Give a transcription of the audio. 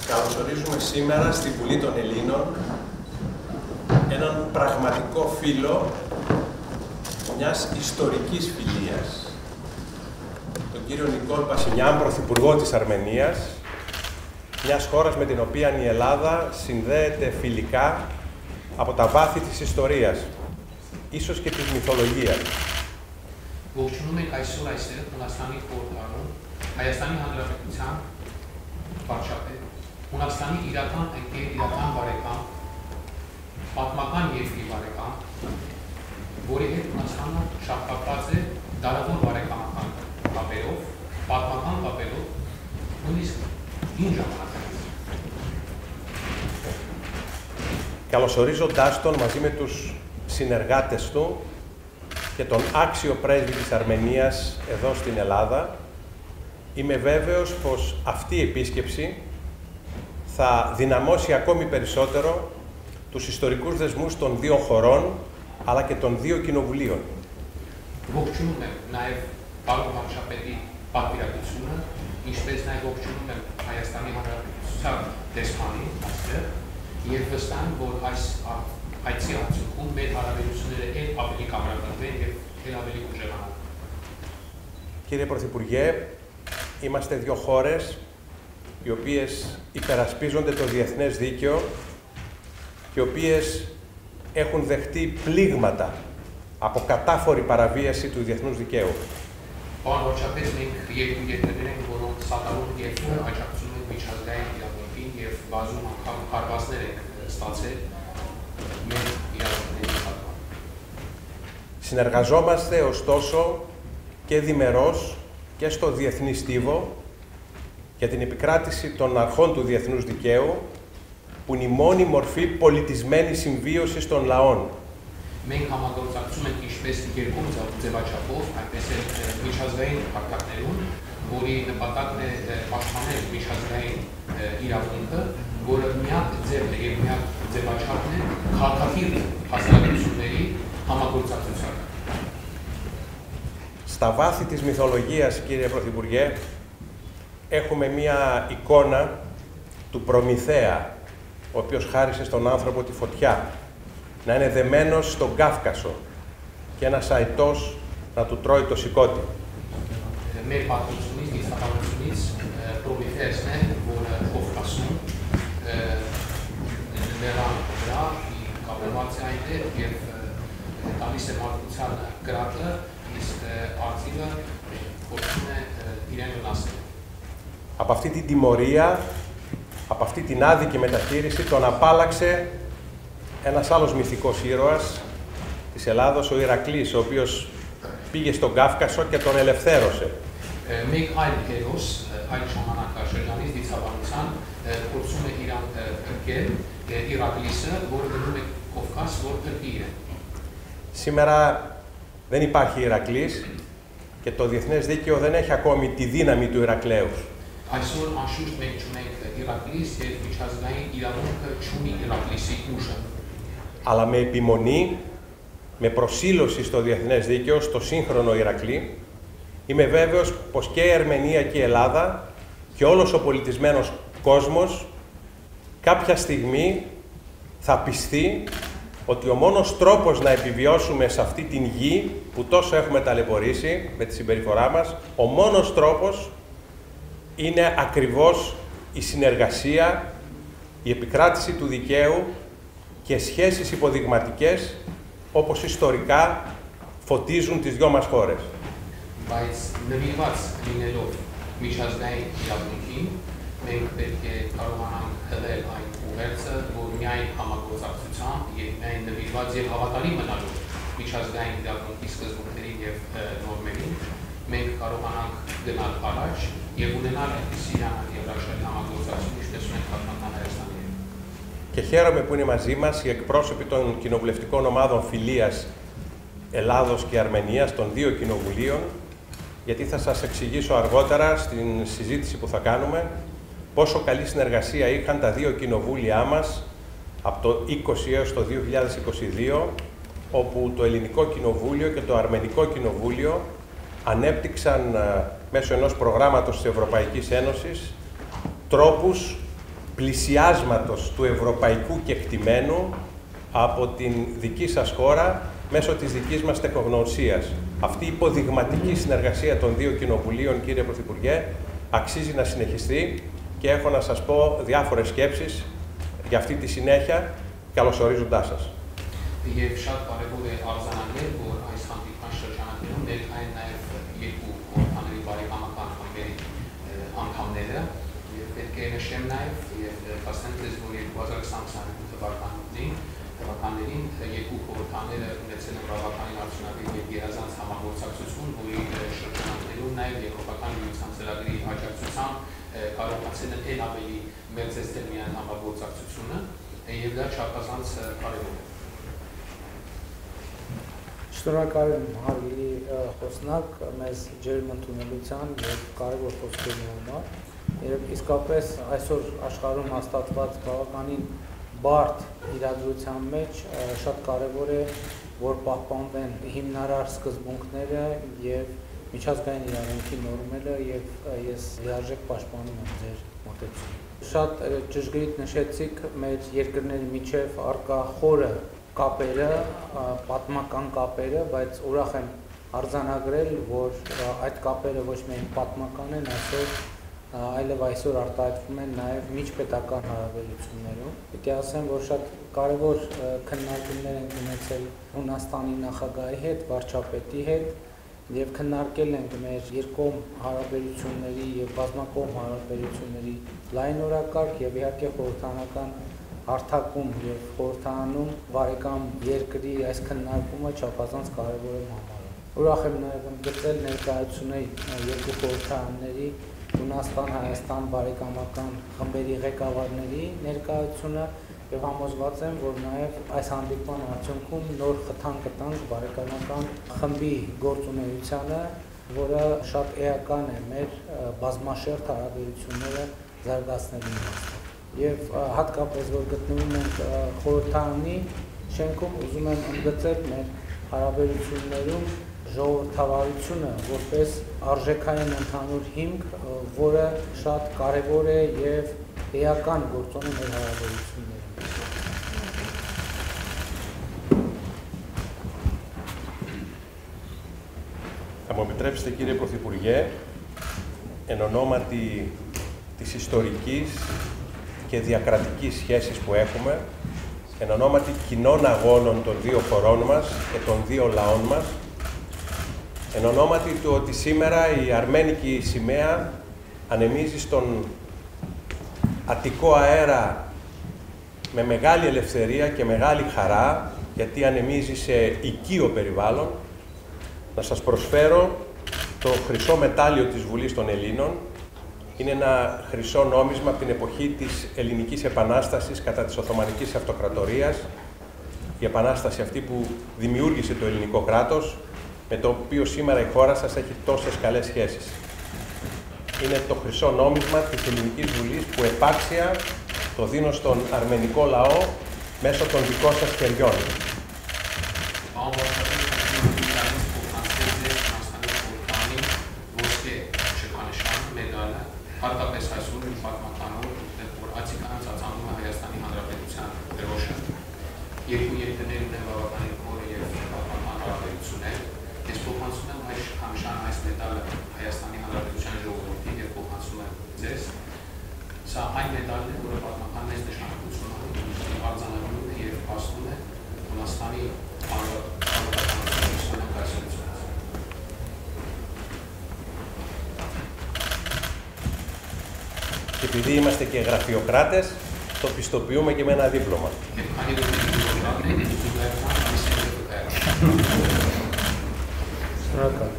Καλωσορίζουμε σήμερα στη Βουλή των Ελλήνων έναν πραγματικό φίλο μιας ιστορικής φιλίας, τον κύριο Νικόλ Πασινιάν, Πρωθυπουργό της Αρμενίας, μιας χώρας με την οποία η Ελλάδα συνδέεται φιλικά από τα βάθη της ιστορίας, ίσως και της μυθολογίας. Ողջունում եք այսօր այստեղ Հունաստանի խորհրդարանում Հայաստանի Հանրապետության վարչապետ, Հունաստանի իրական ընկեր, իրական բարեկամ, պատմական երկրի բարեկամ, որի հետ Հունաստանը շահկապված է դարավոր բարեկամական կապերով, պատմական կապերով, նույնիսկ հին ժամանակից. Καλωσορίζοντάς τον μαζί με τους συνεργάτες του και τον άξιο πρέσβη της Αρμενίας εδώ στην Ελλάδα, είμαι βέβαιος πως αυτή η επίσκεψη θα δυναμώσει ακόμη περισσότερο τους ιστορικούς δεσμούς των δύο χωρών, αλλά και των δύο κοινοβουλίων. Ողջունում եմ նաև Պարոն վարչապետի պատվիրակությունը, ինչպես նաև ողջունում եմ Հայաստանի Հանրապետության դեսպանին այստեղ, եւ վստահ եմ, որ այս այցի արդյունքում մեր հարաբերությունները էլ ավելի կամրապնդվեն եւ էլ ավելի ուժեղանան. Κύριε Πρωθυπουργέ, είμαστε δύο χώρες οι οποίες υπερασπίζονται το διεθνές δίκαιο και οι οποίες έχουν δεχτεί πλήγματα από κατάφορη παραβίαση του διεθνούς δικαίου. Պարոն վարչապետ, մենք երկու երկրներ ենք, որոնք սատարում եւ աջակցում են միջազգային իրավունքին եւ բազում անգամ հարվածներ են ստացել մեր իրավունքների նկատմամբ. Συνεργαζόμαστε ωστόσο και διμερώς και στο διεθνή στίβο για την επικράτηση των αρχών του διεθνούς δικαίου, που είναι η μόνη μορφή πολιτισμένης συμβίωσης των λαών. Մենք համագործակցում ենք ինչպես երկու ձևաչափով, այնպես էլ միջազգային հարթակներում, որի նպատակն է պաշտպանել միջազգային իրավունքը, որը միակ ձևն է եւ միակ ձևաչափն է քաղաքակիրթ հասարակությունների համագործակցության. Στα βάθη της μυθολογίας, κύριε Πρωθυπουργέ, έχουμε μία εικόνα του Προμηθέα, ο οποίος χάρισε στον άνθρωπο τη φωτιά, να είναι δεμένος στον Κάφκασο και ένας αητός να του τρώει το σηκώτη. Մեր պատմությունից, դիստականությունից Պրոմեթեոսն է, որը Կովկասում նրան վրա կապված է այնտեղ եւ տալիս է մարդկությանը գրատը, իսկ արծիվը փորձում է իրեն վնասել. Από αυτή την τιμωρία, από αυτή την άδικη μεταχείριση, τον απάλαξε ένας άλλος μυθικός ήρωας της Ελλάδος, ο Ηρακλής, ο οποίος πήγε στον Κάφκασο και τον ελευθέρωσε. Մեկ այլ հերոս այդ ժամանակաշրջանից դիցաբանության փորձում է իրան փրկել Ηρακλիսը, որը գնում է Կովկաս, որ փրկի իրեն. Σήμερα δεν υπάρχει Ηρακλής και το διεθνές δίκαιο δεν έχει ακόμη τη δύναμη του Ηρακλέους. Այսօր անշուշտ մենք չունենք Ηρακλիս եւ միջազգային իրավունքը չունի Ηρακλիսի ուժը. Αλλά με επιμονή, με προσήλωση στο διεθνές δίκαιο, στο σύγχρονο Ηρακλή, είμαι βέβαιος πως και η Αρμενία και η Ελλάδα και όλος ο πολιτισμένος κόσμος κάποια στιγμή θα πιστεί ότι ο μόνος τρόπος να επιβιώσουμε σε αυτή την γη που τόσο έχουμε ταλαιπωρήσει με τη συμπεριφορά μας, ο μόνος τρόπος είναι ακριβώς η συνεργασία, η επικράτηση του δικαίου και σχέσεις υποδειγματικές όπως ιστορικά φωτίζουν τις δυο μας χώρες. Բայց նվիրված լինելով միջազգային իրավունքին, մենք պետք է կարողանանք հղել այն ուղերձը, որ միայն համագործակցությամբ եւ միայն նվիրված եւ հավատալի մնալով միջազգային իրավունքի սկզբունքներին եւ նորմերին, մենք կարողանանք գնալ առաջ եւ ունենալ այնպիսի եվրաշարի համագործակցություն, ինչպես ունենք պատմական Հայաստանի հետ. Και χαίρομαι που είναι μαζί μας οι εκπρόσωποι των κοινοβουλευτικών ομάδων φιλίας Ελλάδος και Αρμενίας, των δύο κοινοβουλίων, γιατί θα σας εξηγήσω αργότερα στην συζήτηση που θα κάνουμε πόσο καλή συνεργασία είχαν τα δύο κοινοβούλια μας από το 2020 έως το 2022 όπου το Ελληνικό Κοινοβούλιο και το Αρμενικό Κοινοβούλιο ανέπτυξαν μέσω ενός προγράμματος της Ευρωπαϊκής Ένωσης τρόπους πλησιάσματος του ευρωπαϊκού κεκτημένου από την δική σας χώρα μέσω της δικής μας τεχνογνωσίας. Αυτή η υποδειγματική συνεργασία των δύο κοινοβουλίων, κύριε Πρωθυπουργέ, αξίζει να συνεχιστεί και έχω να σας πω διάφορες σκέψεις για αυτή τη συνέχεια, καλωσορίζοντάς σας. Եվ շատ կարևոր է արձանագրել, որ այս հանդիպման շրջանակներում ներկային նաև երկու խորհրդանների բարեկամական խմբերի անդամները եւ պետք է նշեմ նաև եւ ասեմ ձեզ, որ 2020 թվականներին երկու խորհրդանները ունեցել են բավականին արդյունավետ եւ գերազանց համագործակցություն, որի շրջանակներում նաև եվրոպական միության ծրագրի աջակցությամբ կարողացել են ել ավելի մեծացնել միայն համագործակցությունը եւ դա չափազանց կարևոր է։ Շնորհակալ եմ հարգելի խոսնակ մեզ ջերմ ընդունելության եւ կարևոր խոսքերի համար։ Երբ իսկապես այսօր աշխարհում հաստատված բավականին բարդ իրադրության մեջ շատ կարևոր է, որ պահպանվեն հիմնարար սկզբունքները եւ միջազգային իրավունքի նորմերը եւ ես լիարժեք պաշտպանում եմ ձեր մոտեցումը։ Շատ ճշգրիտ նշեցիք մեր երկրների միջև առկա խորը կապերը, պատմական կապերը, բայց ուրախ եմ արձանագրել, որ այդ կապերը ոչ միայն պատմական են, այլև այսօր արտահայտվում են նաև միջպետական հարաբերություններում։ Պետք է ասեմ, որ շատ կարևոր քննարկումներ են ունեցել Հունաստանի նախագահի հետ, վարչապետի հետ եւ քննարկել ենք մեր երկկողմ հարաբերությունների եւ բազմակողմ հարաբերությունների լայնորակարգ եւ իհարկե խորհրդանական հարթակում եւ խորհրդանում բարեկամ երկրի այս քննարկումը չափազանց կարևոր է համարում։ Ուրախ եմ նաեւ ընդգծել ներկայացուցիչ երկու խորհրդարանների Հունաստան, Հայաստան բարեկամական խմբերի ղեկավարների ներկայացությունը եւ համոզված եմ, որ նաեւ այս հանդիպման արդյունքում նոր խթան կտանք բարեկամական խմբի գործունեությանը, որը շատ էական է մեր բազմաշերտ հարաբերությունները զարգացնելու համար։ Եվ հատկապես որ գտնվում ենք խորհրդարանի շենքում, ուզում եմ ընդգծել մեր հարաբերություններում ժողովրդավարությունը որպես արժեքային ընդհանուր հիմք, որը շատ կարևոր է եւ էական գործոն է մեր հարաբերություններում։ Θα μου επιτρέψετε, κύριε Πρωθυπουργέ, εν ονόματι της ιστορικής και διακρατικής σχέσης που έχουμε, εν ονόματι κοινών αγώνων των δύο χωρών μας και των δύο λαών μας, εν ονόματι του ότι σήμερα η αρμένικη σημαία ανεμίζει στον Αττικό αέρα με μεγάλη ελευθερία και μεγάλη χαρά, γιατί ανεμίζει σε οικείο περιβάλλον, να σας προσφέρω το χρυσό μετάλλιο της Βουλής των Ελλήνων. Είναι ένα χρυσό νόμισμα από την εποχή της Ελληνικής Επανάστασης κατά της Οθωμανικής Αυτοκρατορίας. Η Επανάσταση αυτή που δημιούργησε το ελληνικό κράτος, με το οποίο σήμερα η χώρα σας έχει τόσες καλές σχέσεις. Είναι το χρυσό νόμισμα της Ελληνικής Βουλής που επάξια το δίνω στον αρμενικό λαό μέσω των δικών σας χεριών. Հատկապես այսօր մի պատմականով, որ Ացիկան ծածանում է Հայաստանի Հանրապետության դրոշը։ Երկու երկրներ ունեն բավականին խոր եւ պատմական հարաբերություններ։ Ես փոխանցում եմ համշան այս մեդալը Հայաստանի Հանրապետության ժողովրդին եւ փոխանցում եմ ձեզ։ Սա այն մեդալն է, որը պատմական մեծ նշանակություն ունի, արձանագրում է եւ փաստում է Հունաստանի հանրապետության ներկայացուցիչը։ Και επειδή είμαστε και γραφειοκράτες, το πιστοποιούμε και με ένα δίπλωμα. Στράκαλε.